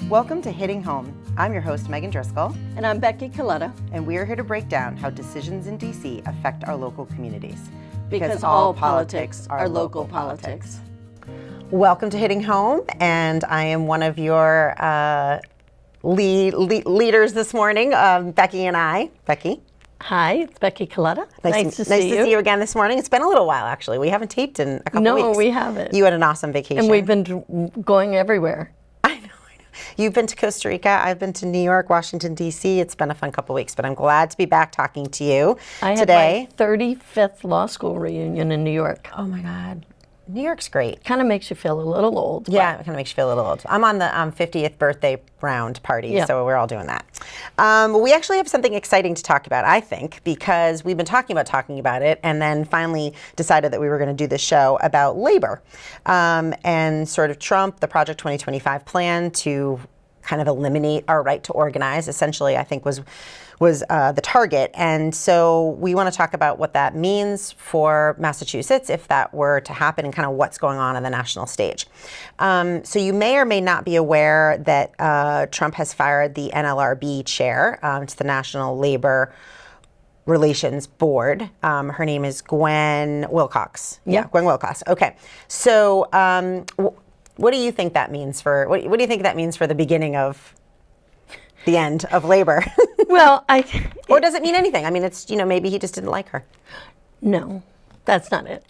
Welcome to Hitting Home. I'm your host, Megan Driscoll. And I'm Becky Coletta. And we are here to break down how decisions in DC affect our local communities. Because all politics are local politics. Welcome to Hitting Home, and I am one of your leaders this morning, Becky and I. Becky. Hi, it's Becky Coletta. Nice to see you again this morning. It's been a little while, actually. We haven't taped in a couple weeks. No, we haven't. You had an awesome vacation. And we've been going everywhere. I know. You've been to Costa Rica. I've been to New York, Washington, D.C. It's been a fun couple weeks, but I'm glad to be back talking to you today. I had my 35th law school reunion in New York. Oh, my God. New York's great. Kind of makes you feel a little old. Yeah, it kind of makes you feel a little old. I'm on the 50th birthday round party, so we're all doing that. We actually have something exciting to talk about, I think, because we've been talking about it, and then finally decided that we were going to do this show about labor and sort of Trump, the Project 2025 plan to kind of eliminate our right to organize, essentially, I think was the target. And so we want to talk about what that means for Massachusetts if that were to happen and kind of what's going on the national stage. So you may or may not be aware that Trump has fired the NLRB chair to the National Labor Relations Board. Her name is Gwen Wilcox. Yeah, Gwen Wilcox. Okay. So what do you think that means for, what do you think that means for the beginning of the end of labor? Well, or does it mean anything? I mean, it's, maybe he just didn't like her. No, that's not it.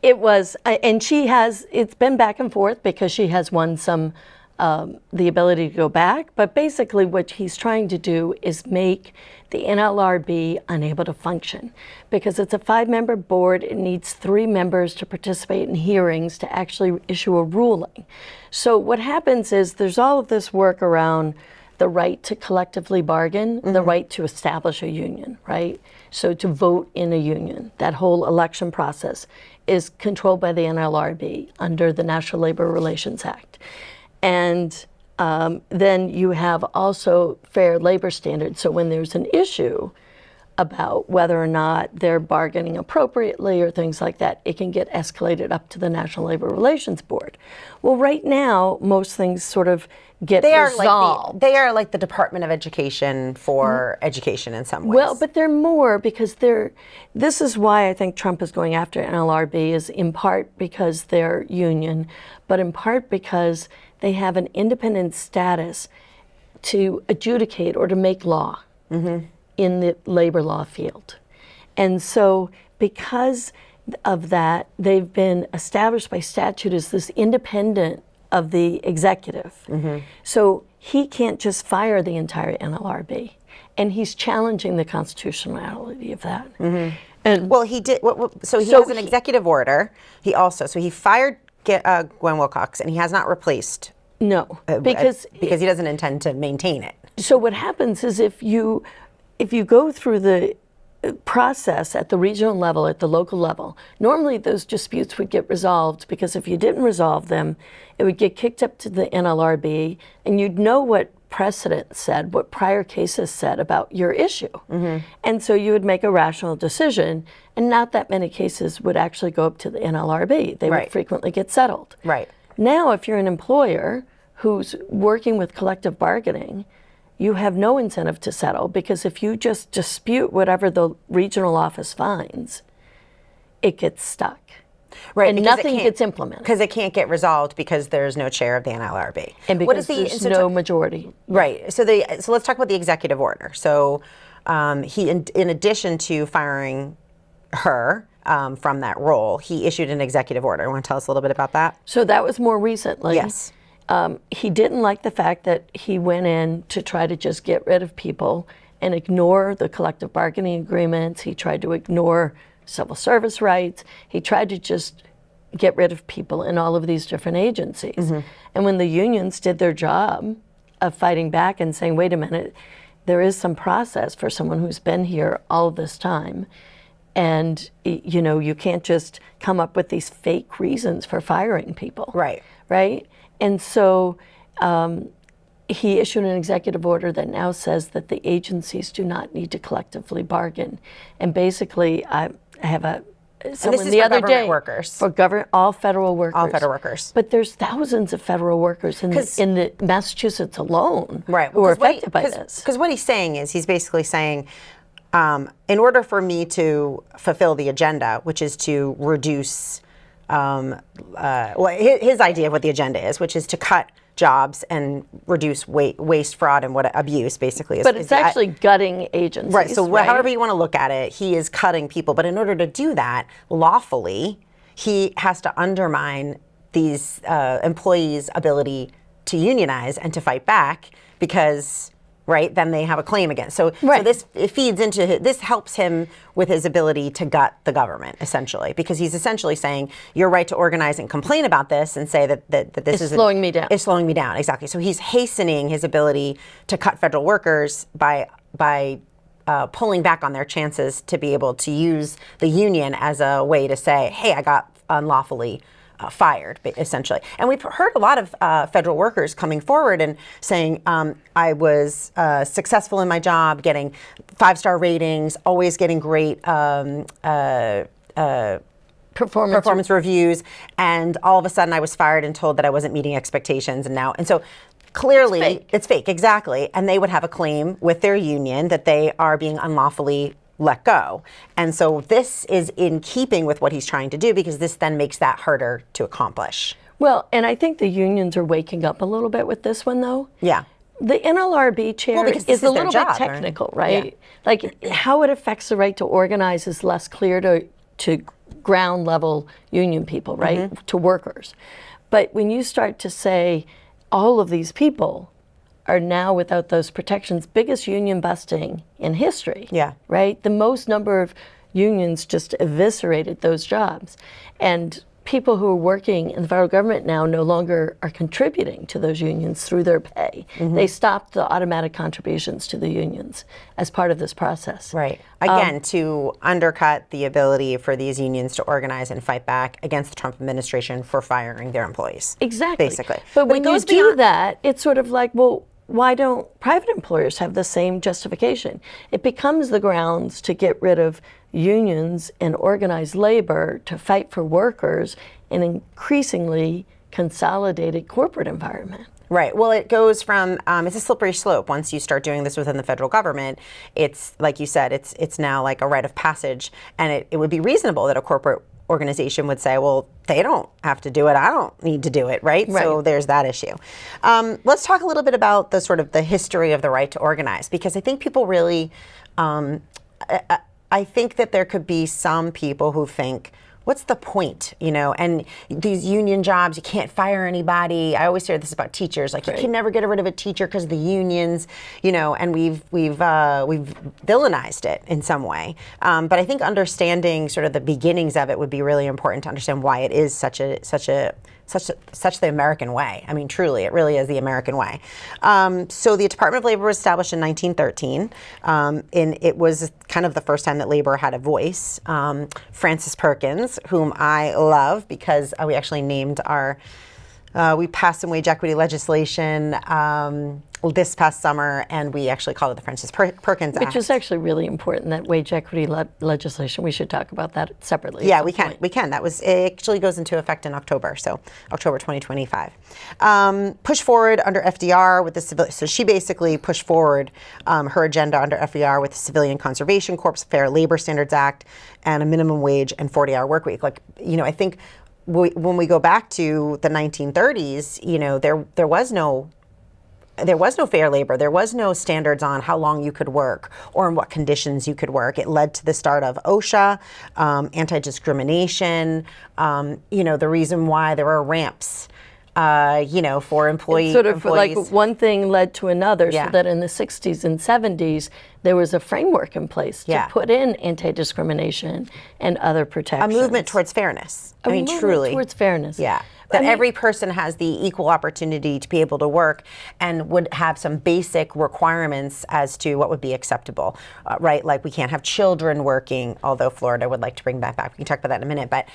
It was, and it's been back and forth because she has won some, the ability to go back. But basically what he's trying to do is make the NLRB unable to function because it's a 5-member board. It needs 3 members to participate in hearings to actually issue a ruling. So what happens is there's all of this work around the right to collectively bargain, the right to establish a union, right? So to vote in a union, that whole election process is controlled by the NLRB under the National Labor Relations Act. And then you have also fair labor standards. So when there's an issue about whether or not they're bargaining appropriately or things like that, it can get escalated up to the National Labor Relations Board. Well, right now, most things sort of get resolved. They are like the Department of Education for education in some ways. Well, but they're more because this is why I think Trump is going after NLRB is in part because they're union, but in part because they have an independent status to adjudicate or to make law. In the labor law field. And so because of that, they've been established by statute as this independent of the executive. So he can't just fire the entire NLRB. And he's challenging the constitutionality of that. And well, he did, so he has an executive order. He fired Gwen Wilcox and he has not replaced. No, because he doesn't intend to maintain it. So what happens is if you go through the process at the regional level, at the local level, normally those disputes would get resolved because if you didn't resolve them, it would get kicked up to the NLRB and you'd know what precedent said, what prior cases said about your issue. And so you would make a rational decision and not that many cases would actually go up to the NLRB. They would frequently get settled. Now, if you're an employer who's working with collective bargaining, you have no incentive to settle because if you just dispute whatever the regional office finds, it gets stuck. And nothing gets implemented. Because it can't get resolved because there's no chair of the NLRB. And because there's no majority. Right. So let's talk about the executive order. So he, in addition to firing her from that role, he issued an executive order. Want to tell us a little bit about that? So that was more recently. Yes. He didn't like the fact that he went in to try to just get rid of people and ignore the collective bargaining agreements. He tried to ignore civil service rights. He tried to just get rid of people in all of these different agencies. And when the unions did their job of fighting back and saying, wait a minute, there is some process for someone who's been here all of this time. And, you can't just come up with these fake reasons for firing people. Right. And so he issued an executive order that now says that the agencies do not need to collectively bargain. And basically, I have a someone is the for other government day workers. for all federal workers. All federal workers. But there's thousands of federal workers in the Massachusetts alone who are affected by this. Because what he's saying is, he's basically saying, in order for me to fulfill the agenda, which is to reduce, his idea of what the agenda is, which is to cut jobs and reduce waste, fraud, and abuse, basically. But it's actually gutting agencies. Right. So however you want to look at it, he is cutting people. But in order to do that lawfully, he has to undermine these employees' ability to unionize and to fight back, because then they have a claim against. So it feeds into this helps him with his ability to gut the government, essentially, because he's essentially saying your right to organize and complain about this and say that this is slowing me down. It's slowing me down, exactly. So he's hastening his ability to cut federal workers by pulling back on their chances to be able to use the union as a way to say, hey, I got unlawfully fired, essentially. And we've heard a lot of federal workers coming forward and saying, I was successful in my job, getting 5-star ratings, always getting great performance reviews, and all of a sudden I was fired and told that I wasn't meeting expectations, and so clearly it's fake, exactly. And they would have a claim with their union that they are being unlawfully let go. And so this is in keeping with what he's trying to do, because this then makes that harder to accomplish. Well, and I think the unions are waking up a little bit with this one, though. Yeah. The NLRB chair is a little bit technical, right? Yeah. Like how it affects the right to organize is less clear to ground level union people, right? To workers. But when you start to say all of these people are now without those protections, biggest union busting in history. Yeah. Right? The most number of unions just eviscerated those jobs. And people who are working in the federal government now no longer are contributing to those unions through their pay. They stopped the automatic contributions to the unions as part of this process. Right. Again, to undercut the ability for these unions to organize and fight back against the Trump administration for firing their employees. Exactly. Basically. But when you do that, it's sort of like, well, why don't private employers have the same justification? It becomes the grounds to get rid of unions and organized labor to fight for workers in an increasingly consolidated corporate environment. Right. Well, it goes from, it's a slippery slope. Once you start doing this within the federal government, it's, like you said, it's now like a rite of passage. And it would be reasonable that a corporate organization would say, well, they don't have to do it, I don't need to do it, right? So there's that issue. Let's talk a little bit about the sort of the history of the right to organize, because I think people really, I think that there could be some people who think, what's the point, and these union jobs, you can't fire anybody. I always hear this about teachers, like you can never get rid of a teacher because of the unions, and we've villainized it in some way. But I think understanding sort of the beginnings of it would be really important to understand why it is such the American way. I mean, truly, it really is the American way. So the Department of Labor was established in 1913, and it was kind of the first time that labor had a voice. Frances Perkins, whom I love because we actually named we passed some wage equity legislation this past summer, and we actually called it the Frances Perkins Act. Which is actually really important, that wage equity legislation. We should talk about that separately. Yeah, we can. We can. It actually goes into effect in October, so October 2025. Push forward under FDR with the civil. So she basically pushed forward her agenda under FDR with the Civilian Conservation Corps, Fair Labor Standards Act, and a minimum wage and 40-hour work week. Like, I think when we go back to the 1930s, there was no fair labor. There was no standards on how long you could work or in what conditions you could work. It led to the start of OSHA, anti-discrimination, the reason why there were ramps, for employees. Sort of like one thing led to another, so that in the 60s and 70s, there was a framework in place to put in anti-discrimination and other protections. A movement towards fairness. A movement towards fairness. Yeah. That every person has the equal opportunity to be able to work and would have some basic requirements as to what would be acceptable, right? Like we can't have children working, although Florida would like to bring that back. We can talk about that in a minute. But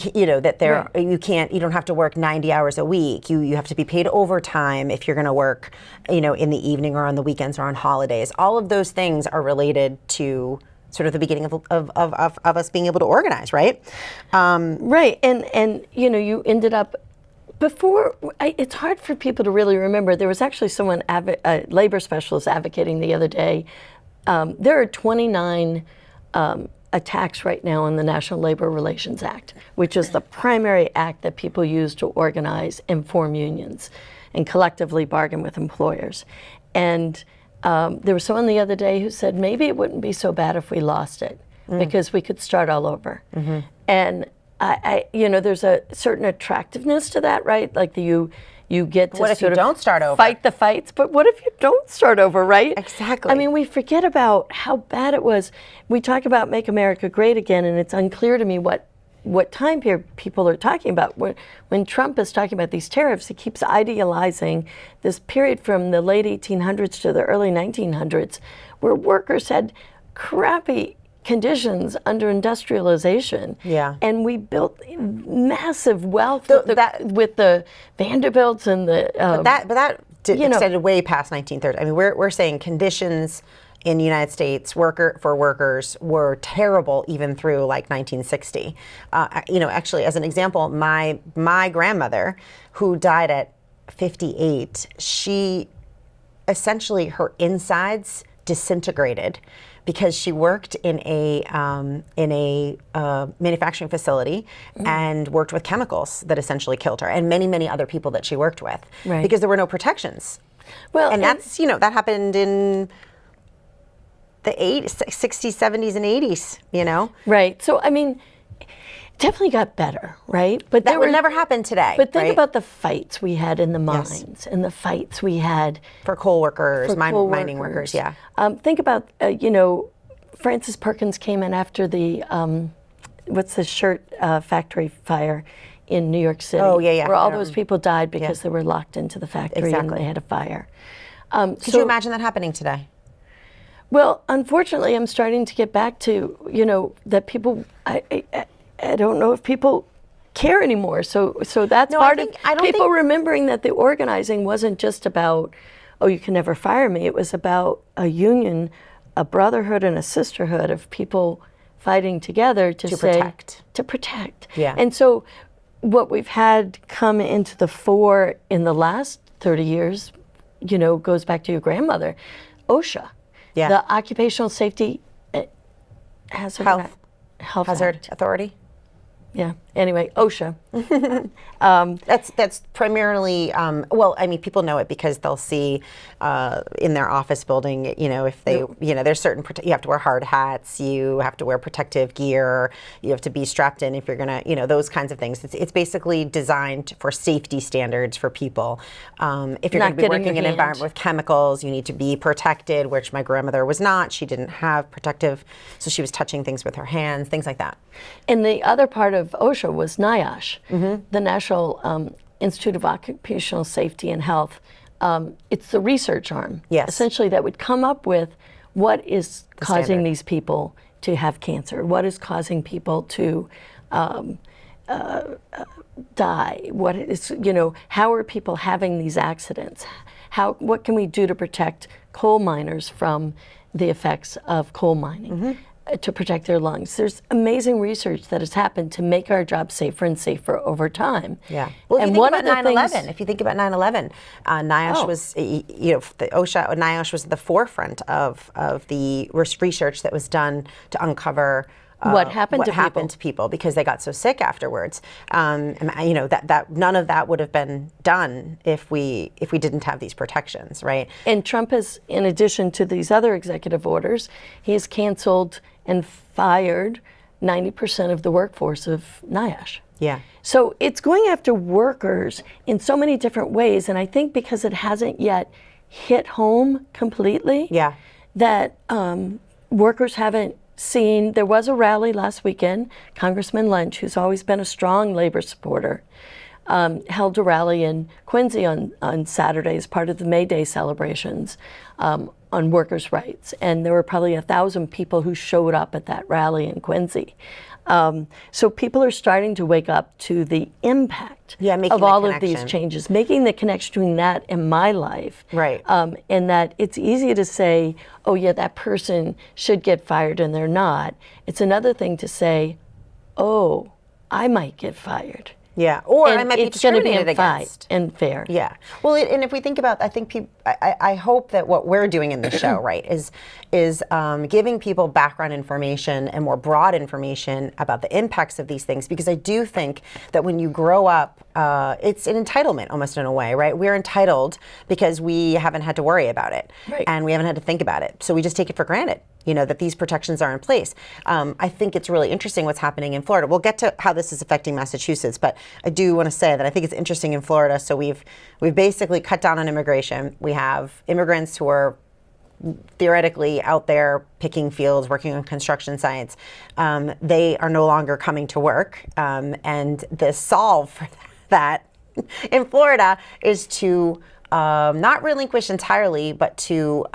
you don't have to work 90 hours a week. You have to be paid overtime if you're going to work, in the evening or on the weekends or on holidays. All of those things are related to sort of the beginning of us being able to organize, right? Right, and you know, you ended up before. It's hard for people to really remember. There was actually someone, a labor specialist, advocating the other day. There are 29 attacks right now on the National Labor Relations Act, which is the primary act that people use to organize and form unions and collectively bargain with employers. And there was someone the other day who said maybe it wouldn't be so bad if we lost it because we could start all over. And I you know, there's a certain attractiveness to that, right? Like you get to What if you don't start over? fight the fights, but what if you don't start over, right? Exactly. I mean, we forget about how bad it was. We talk about Make America Great Again, and it's unclear to me what time period people are talking about. When Trump is talking about these tariffs, he keeps idealizing this period from the late 1800s to the early 1900s, where workers had crappy conditions under industrialization. Yeah. And we built massive wealth with the Vanderbilts and the... but that extended know, way past 1930. I mean, we're saying conditions in the United States for workers were terrible even through like 1960. You know, actually, as an example, my grandmother, who died at 58, she essentially, her insides disintegrated because she worked in a manufacturing facility and worked with chemicals that essentially killed her, and many other people that she worked with, because there were no protections. Well, and that's, you know, that happened in the 80s, 60s, 70s, and 80s, you know? Right. So, I mean, it definitely got better, right? But that would never happen today. But think right? about the fights we had in the mines and the fights we had for coal workers, mining workers, yeah. Think about, you know, Frances Perkins came in after the, what's the shirt factory fire in New York City. Oh, yeah. Where all those people died because they were locked into the factory and they had a fire. Could you imagine that happening today? Well, unfortunately, I'm starting to get back to, you know, that people, I don't know if people care anymore. So that's part of people remembering that the organizing wasn't just about, oh, you can never fire me. It was about a union, a brotherhood and a sisterhood of people fighting together to protect. Yeah. And so what we've had come into the fore in the last 30 years, you know, goes back to your grandmother, OSHA. Yeah. The Occupational Safety Health Hazard Authority. Yeah. Anyway, OSHA. That's primarily, well, I mean, people know it because they'll see in their office building, you know, if they, you know, there's certain, you have to wear hard hats, you have to wear protective gear, you have to be strapped in if you're going to, you know, those kinds of things. It's basically designed for safety standards for people. If you're going to be working in an environment with chemicals, you need to be protected, which my grandmother was not. She didn't have protective, so she was touching things with her hands, things like that. And the other part of OSHA was NIOSH, the National Institute of Occupational Safety and Health. It's the research arm, essentially, that would come up with what is causing these people to have cancer, what is causing people to die, what is, you know, how are people having these accidents, what can we do to protect coal miners from the effects of coal mining? To protect their lungs. There's amazing research that has happened to make our jobs safer and safer over time. Yeah. Well, if you think about 9/11, if you think about 9/11, NIOSH was, you know, the OSHA, NIOSH was at the forefront of the research that was done to uncover what happened to people because they got so sick afterwards. And, you know, that none of that would have been done if we didn't have these protections, right? And Trump has, in addition to these other executive orders, he has canceled and fired 90% of the workforce of NIOSH. Yeah. So it's going after workers in so many different ways, and I think because it hasn't yet hit home completely, that workers haven't seen. There was a rally last weekend. Congressman Lynch, who's always been a strong labor supporter, held a rally in Quincy on Saturday as part of the May Day celebrations on workers' rights. And there were probably 1,000 people who showed up at that rally in Quincy. So people are starting to wake up to the impact making of the all of these connection. changes, making the connection between that and my life. Right. And that it's easy to say, oh yeah, that person should get fired and they're not. It's another thing to say, oh, I might get fired. Yeah, or I And might be it's going to be discriminated against. and fair. Yeah. Well, and if we think about, I think people, I hope that what we're doing in the show, right, is giving people background information and more broad information about the impacts of these things, because I do think that when you grow up, it's an entitlement almost in a way, right? We're entitled because we haven't had to worry about it, Right. and we haven't had to think about it, so we just take it for granted. That these protections are in place. I think it's really interesting what's happening in Florida. We'll get to how this is affecting Massachusetts, but I do want to say that I think it's interesting in Florida. So we've basically cut down on immigration. We have immigrants who are theoretically out there picking fields, working on construction sites. They are no longer coming to work, and the solve for that in Florida is to not relinquish entirely, but to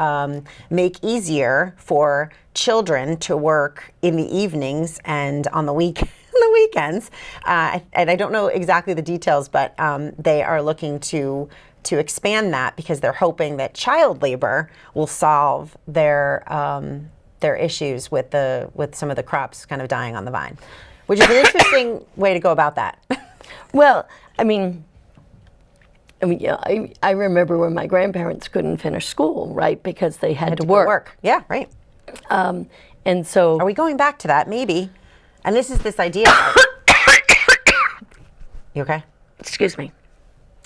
make easier for children to work in the evenings and on the weekends. And I don't know exactly the details, but they are looking to expand that because they're hoping that child labor will solve their issues with some of the crops kind of dying on the vine, which is an interesting way to go about that. Well, yeah, I remember when my grandparents couldn't finish school, right, because they had to Go work. Yeah, right. And so, Are we going back to that? Maybe. And this is this idea. You okay? excuse me,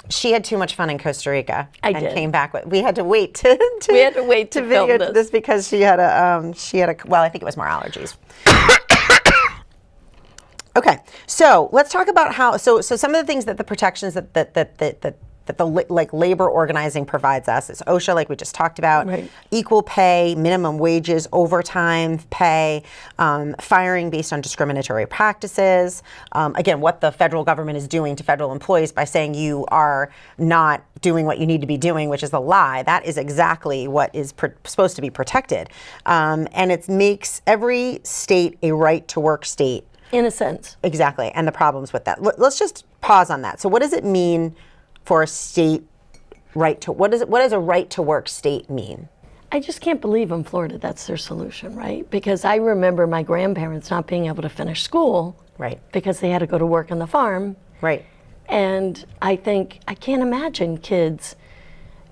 She had too much fun in Costa Rica. I and did. came back. We had to wait to We had to wait to film video this. because she had a well, I think it was more allergies. Okay, so let's talk about how. So some of the things that the protections that the labor organizing provides us is OSHA, like we just talked about, Right. equal pay, minimum wages, overtime pay, firing based on discriminatory practices. Again, what the federal government is doing to federal employees by saying you are not doing what you need to be doing, which is a lie. That is exactly what is supposed to be protected. And it makes every state a right to work state. in a sense. Exactly, and the problems with that. Let's just pause on that. So what does it mean for a state right to, what does a right to work state mean? I just can't believe in Florida that's their solution, right? Because I remember my grandparents not being able to finish school Right. because they had to go to work on the farm. Right. And I can't imagine kids,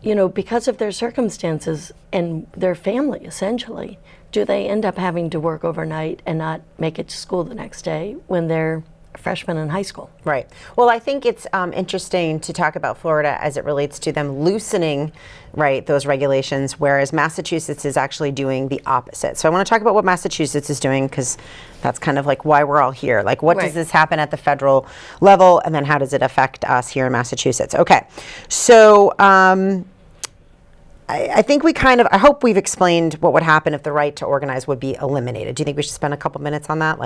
because of their circumstances and their family, essentially, do they end up having to work overnight and not make it to school the next day when they're freshmen in high school? Right. Well, I think it's interesting to talk about Florida as it relates to them loosening, right, those regulations, whereas Massachusetts is actually doing the opposite. So I want to talk about what Massachusetts is doing because that's kind of like why we're all here. Like, what does Right. this happen at the federal level, and then how does it affect us here in Massachusetts? Okay. So I think I hope we've explained what would happen if the right to organize would be eliminated. Do you think we should spend a couple minutes on that?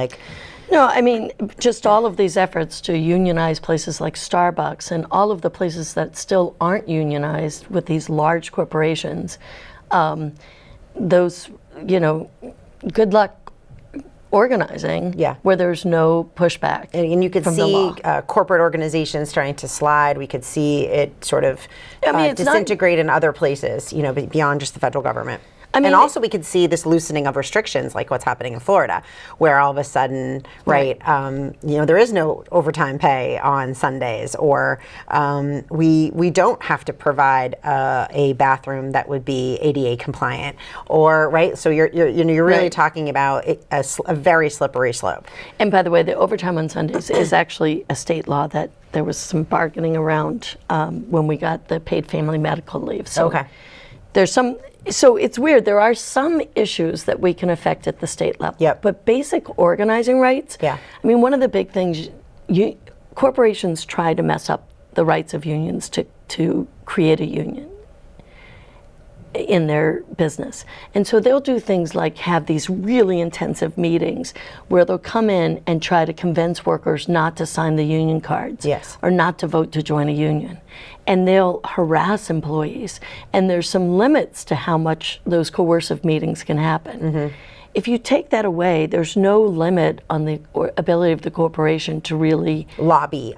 No, just all of these efforts to unionize places like Starbucks and all of the places that still aren't unionized with these large corporations, those, good luck organizing where there's no pushback. And you could from the see law. corporate organizations trying to slide. We could see it sort of it's not- disintegrate in other places, beyond just the federal government. mean, and also we could see this loosening of restrictions like what's happening in Florida, where all of a sudden, there is no overtime pay on Sundays, or we don't have to provide a bathroom that would be ADA compliant, or so you're really Right. talking about a very slippery slope. And by the way, the overtime on Sundays is actually a state law that there was some bargaining around when we got the paid family medical leave. So Okay. So it's weird. There are some issues that we can affect at the state level. Yep. But basic organizing rights. Yeah. One of the big things, corporations try to mess up the rights of unions to create a union in their business. And so they'll do things like have these really intensive meetings where they'll come in and try to convince workers not to sign the union cards Yes. or not to vote to join a union. And they'll harass employees. And there's some limits to how much those coercive meetings can happen. if you take that away, there's no limit on the ability of the corporation to really lobby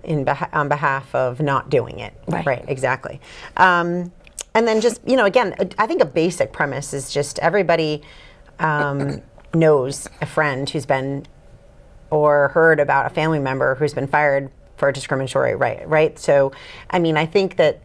on behalf of not doing it. Right. Exactly. And then just, again, I think a basic premise is just everybody knows a friend who's been or heard about a family member who's been fired for a discriminatory right? So, I mean, I think that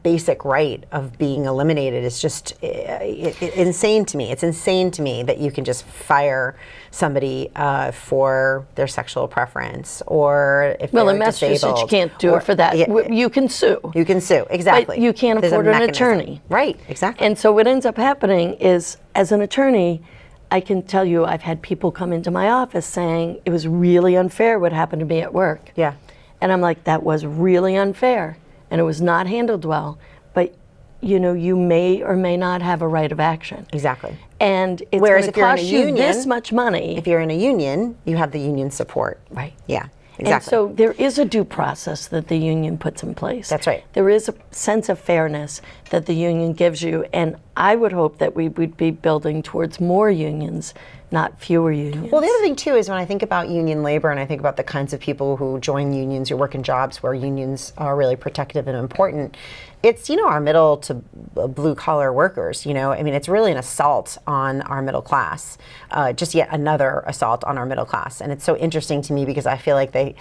basic right of being eliminated is just insane to me. It's insane to me that you can just fire somebody for their sexual preference or if they're in Massachusetts disabled. You can't do it for that. You can sue. You can sue, exactly. But you can't There's a afford an mechanism. attorney. Right, exactly. And so what ends up happening is, as an attorney, I can tell you I've had people come into my office saying it was really unfair what happened to me at work. Yeah. And I'm like, that was really unfair. And it was not handled well, but you may or may not have a right of action. Exactly. And it's Whereas going if to you're in cost a you union, this much money. If you're in a union, you have the union support. Right. Yeah, exactly. And so there is a due process that the union puts in place. That's right. There is a sense of fairness that the union gives you, and I would hope that we would be building towards more unions, not fewer unions. Well, the other thing too is when I think about union labor and I think about the kinds of people who join unions, who work in jobs where unions are really protective and important, it's, our middle to blue collar workers, I mean, it's really an assault on our middle class, just yet another assault on our middle class. And it's so interesting to me because I feel like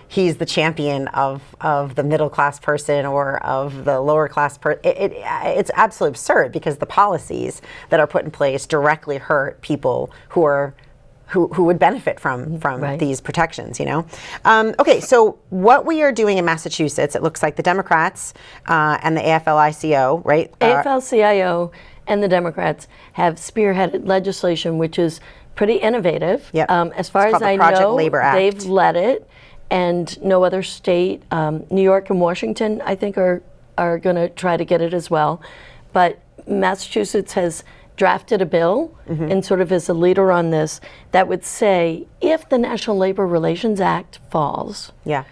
he's the champion of the middle class person or of the lower class person. It's absolutely absurd because the policies that are put in place directly hurt people who would benefit from Right. these protections, Okay, so what we are doing in Massachusetts, it looks like the Democrats and the AFL-CIO, right? AFL-CIO and the Democrats have spearheaded legislation which is pretty innovative. Yep. As far It's as called the I Project know, Labor Act. they've led it, and no other state, New York and Washington, I think are going to try to get it as well. But Massachusetts has drafted a bill and sort of is a leader on this that would say if the National Labor Relations Act falls, Yeah.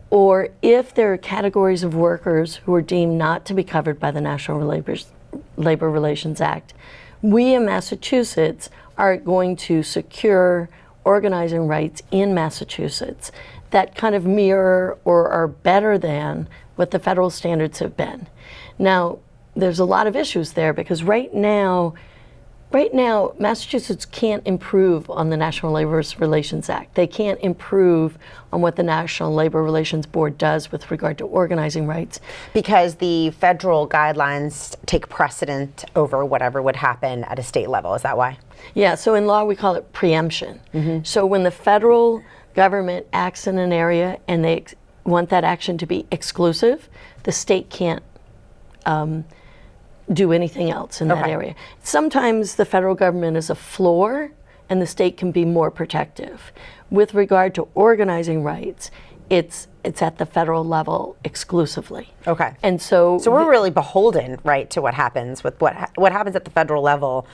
or if there are categories of workers who are deemed not to be covered by the National Labor Relations Act, we in Massachusetts are going to secure organizing rights in Massachusetts that kind of mirror or are better than what the federal standards have been. Now, there's a lot of issues there because right now, Massachusetts can't improve on the National Labor Relations Act. They can't improve on what the National Labor Relations Board does with regard to organizing rights. Because the federal guidelines take precedent over whatever would happen at a state level. Is that why? Yeah, so in law we call it preemption. So when the federal government acts in an area and they want that action to be exclusive, the state can't do anything else in that area. Sometimes the federal government is a floor and the state can be more protective. With regard to organizing rights, it's at the federal level exclusively. Okay. And so we're really beholden, right, to what happens with what happens at the federal level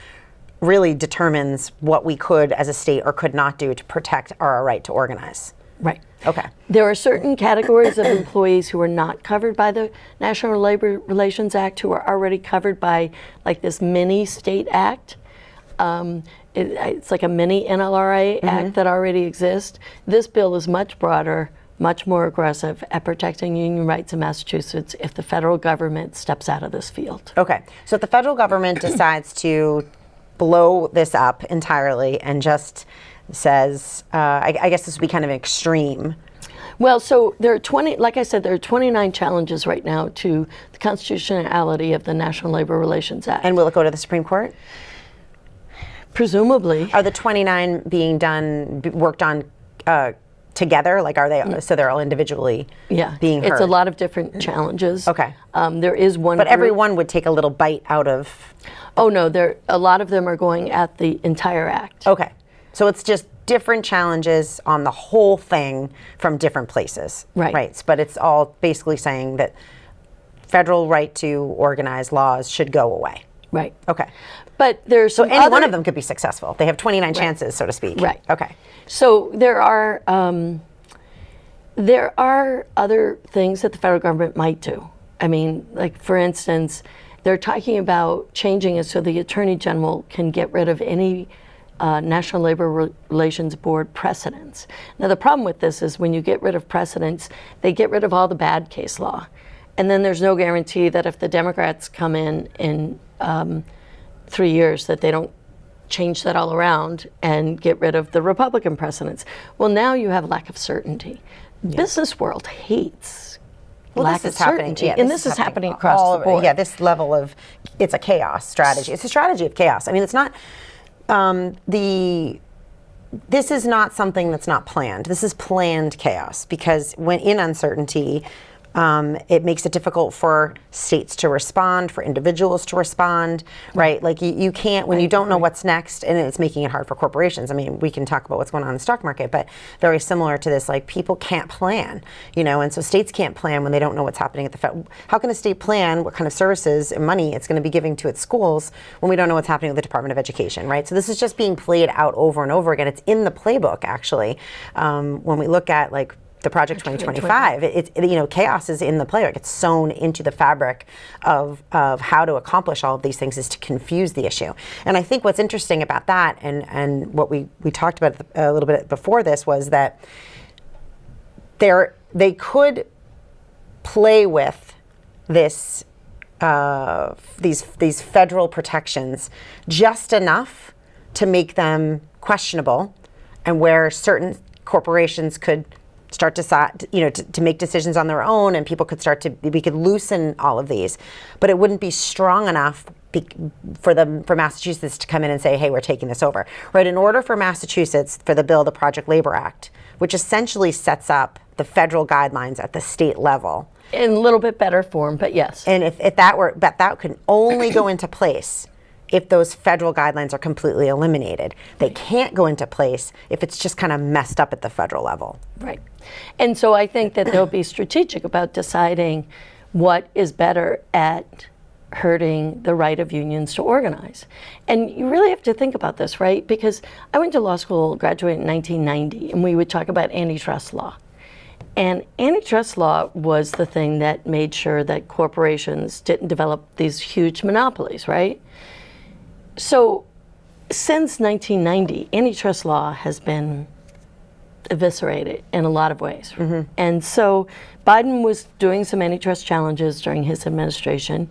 really determines what we could as a state or could not do to protect our right to organize. Right. Okay. There are certain categories of employees who are not covered by the National Labor Relations Act who are already covered by like this mini state act. It's like a mini NLRA act that already exists. This bill is much broader, much more aggressive at protecting union rights in Massachusetts if the federal government steps out of this field. Okay. So if the federal government decides to blow this up entirely and just says, I guess this would be kind of extreme. Well, so there are like I said, there are 29 challenges right now to the constitutionality of the National Labor Relations Act. And will it go to the Supreme Court? Presumably. Are the 29 being worked on together? Like, are they, so they're all individually being heard? It's a lot of different challenges. Okay. There is one But group, everyone would take a little bite out of... Oh, no, a lot of them are going at the entire act. Okay. So it's just different challenges on the whole thing from different places. Right. Right. But it's all basically saying that federal right to organize laws should go away. Right. Okay. But there's So any one of them could be successful. They have 29 chances, so to speak. Right. Okay. So there are other things that the federal government might do. I mean, like for instance, they're talking about changing it so the Attorney General can get rid of any National Labor Relations Board precedents. Now, the problem with this is when you get rid of precedents, they get rid of all the bad case law. And then there's no guarantee that if the Democrats come in 3 years, that they don't change that all around and get rid of the Republican precedents. Well, now you have lack of certainty. Yeah. Business world hates lack of certainty. Yeah, and this is happening across the board. Yeah, this level of, it's a chaos strategy. It's a strategy of chaos. I mean, it's not, this is not something that's not planned. This is planned chaos, because when in uncertainty, it makes it difficult for states to respond, for individuals to respond, right? Like you can't, when you don't know what's next, and it's making it hard for corporations. I mean, we can talk about what's going on in the stock market, but very similar to this, like people can't plan, you know, and so states can't plan when they don't know what's happening at the Fed. How can a state plan what kind of services and money it's going to be giving to its schools when we don't know what's happening with the Department of Education, right? So this is just being played out over and over again. It's in the playbook, actually, when we look at like the Project 2025, it's you know, chaos is in the playbook. It's sewn into the fabric of how to accomplish all of these things is to confuse the issue. And I think what's interesting about that, and what we talked about a little bit before this, was that they could play with this these federal protections just enough to make them questionable, and where certain corporations could start to make decisions on their own, and people could we could loosen all of these, but it wouldn't be strong enough for Massachusetts to come in and say, hey, we're taking this over, right? In order for Massachusetts, for the bill, the Project Labor Act, which essentially sets up the federal guidelines at the state level. In a little bit better form, but yes. And if that could only go into place if those federal guidelines are completely eliminated. They can't go into place if it's just kind of messed up at the federal level. Right. And so I think that they'll be strategic about deciding what is better at hurting the right of unions to organize. And you really have to think about this, right? Because I went to law school, graduated in 1990, and we would talk about antitrust law. And antitrust law was the thing that made sure that corporations didn't develop these huge monopolies, right? So since 1990, antitrust law has been eviscerated in a lot of ways. Mm-hmm. And so Biden was doing some antitrust challenges during his administration.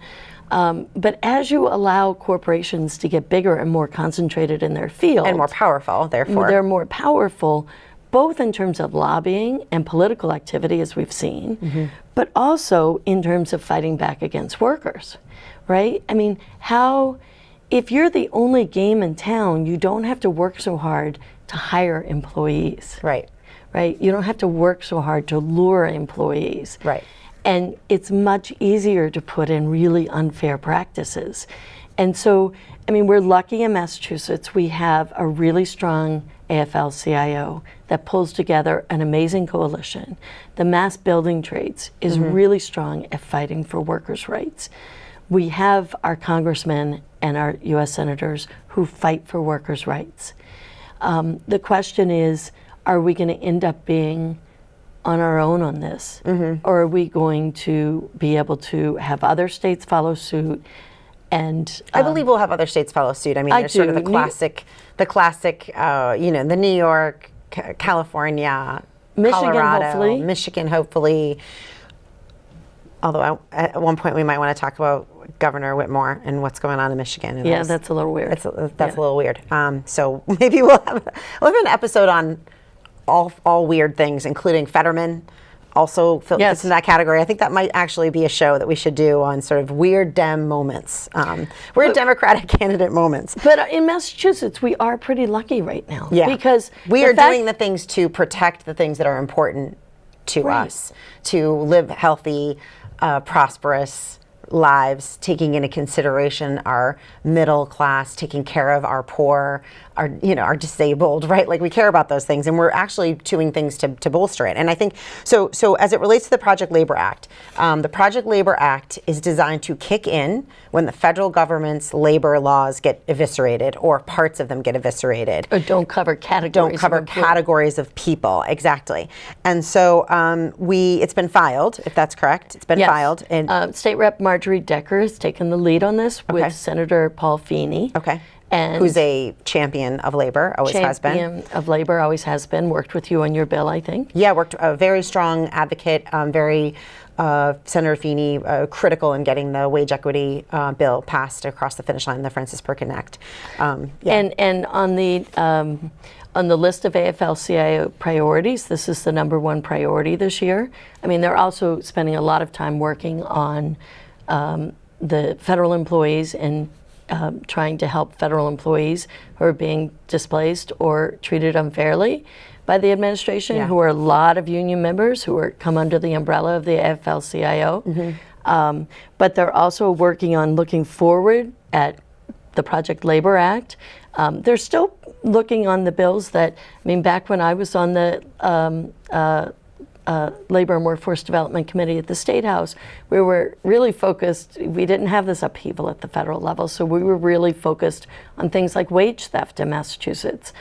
But as you allow corporations to get bigger and more concentrated in their field. And more powerful, therefore. They're more powerful, both in terms of lobbying and political activity, as we've seen, mm-hmm. but also in terms of fighting back against workers, right? I mean, if you're the only game in town, you don't have to work so hard to hire employees. Right. Right? You don't have to work so hard to lure employees. Right. And it's much easier to put in really unfair practices. And so, I mean, we're lucky in Massachusetts. We have a really strong AFL-CIO that pulls together an amazing coalition. The Mass Building Trades is mm-hmm. really strong at fighting for workers' rights. We have our congressmen and our U.S. senators who fight for workers' rights. The question is, are we going to end up being on our own on this? Mm-hmm. Or are we going to be able to have other states follow suit? And I believe we'll have other states follow suit. I mean, there's sort of the classic, the New York, California, Michigan, Colorado, hopefully. Michigan, hopefully. Although at one point we might want to talk about Governor Whitmore and what's going on in Michigan. And yeah, that's a little weird. That's a little weird. So maybe we'll have an episode on all weird things, including Fetterman. Also fits in that category. I think that might actually be a show that we should do on sort of weird Dem moments, weird Democratic candidate moments. But in Massachusetts, we are pretty lucky right now. Yeah. Because we are doing the things to protect the things that are important to us, to live healthy, prosperous lives, taking into consideration our middle class, taking care of our poor, our disabled, right? Like we care about those things, and we're actually doing things to bolster it. And I think so as it relates to the Project Labor Act, the Project Labor Act is designed to kick in when the federal government's labor laws get eviscerated or parts of them get eviscerated. Or don't cover categories of people, exactly. And so it's been filed, if that's correct. It's been filed. And State Rep Marjorie Decker has taken the lead on this with Senator Paul Feeney. Okay. And who's a champion of labor, always has been. Champion of labor, always has been. Worked with you on your bill, I think. Yeah, worked a very strong advocate, Senator Feeney, critical in getting the wage equity bill passed across the finish line, the Francis Perkin Act. And on the list of AFL-CIO priorities, this is the #1 priority this year. I mean, they're also spending a lot of time working on the federal employees and trying to help federal employees who are being displaced or treated unfairly by the administration, who are a lot of union members who are come under the umbrella of the AFL-CIO. But they're also working on looking forward at the Project Labor Act. They're still looking on the bills that, I mean, back when I was on the Labor and Workforce Development Committee at the State House, we were really focused, we didn't have this upheaval at the federal level, so we were really focused on things like wage theft in Massachusetts.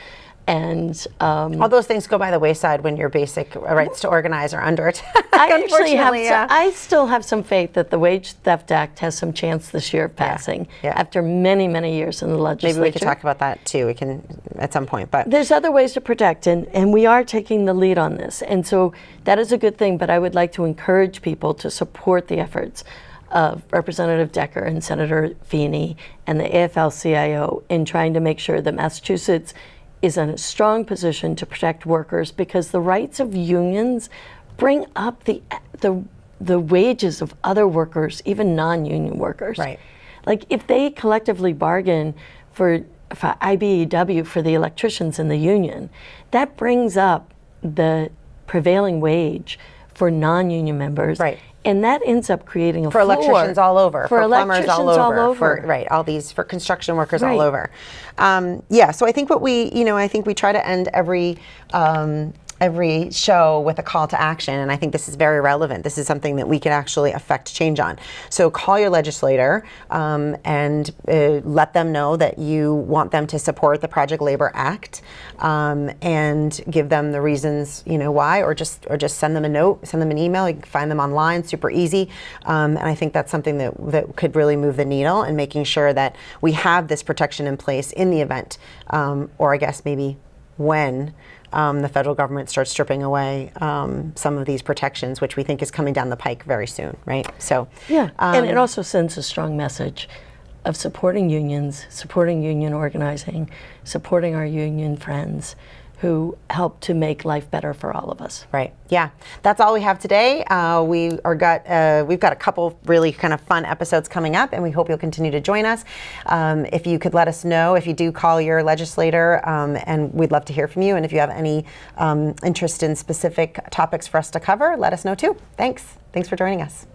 And all those things go by the wayside when your basic rights to organize are under attack. I actually have, I still have some faith that the Wage Theft Act has some chance this year of passing after many, many years in the legislature. Maybe we could talk about that too. We can at some point, but there's other ways to protect, and we are taking the lead on this, and so that is a good thing. But I would like to encourage people to support the efforts of Representative Decker and Senator Feeney and the AFL-CIO in trying to make sure that Massachusetts is in a strong position to protect workers, because the rights of unions bring up the wages of other workers, even non-union workers. Right. Like if they collectively bargain for IBEW for the electricians in the union, that brings up the prevailing wage for non-union members. Right. And that ends up creating a for floor. electricians all over, for plumbers all over, for all these, for construction workers Right. all over. So I think what I think we try to end every show with a call to action, and I think this is very relevant. This is something that we can actually affect change on. So call your legislator and let them know that you want them to support the Project Labor Act, and give them the reasons why, or just send them a note, send them an email. You can find them online, super easy. And I think that's something that could really move the needle in making sure that we have this protection in place in the event, or I guess maybe when the federal government starts stripping away some of these protections, which we think is coming down the pike very soon, right? So and it also sends a strong message of supporting unions, supporting union organizing, supporting our union friends who help to make life better for all of us. Right. Yeah. That's all we have today. We've got a couple really kind of fun episodes coming up, and we hope you'll continue to join us. If you could let us know if you do call your legislator, and we'd love to hear from you. And if you have any interest in specific topics for us to cover, let us know too. Thanks for joining us.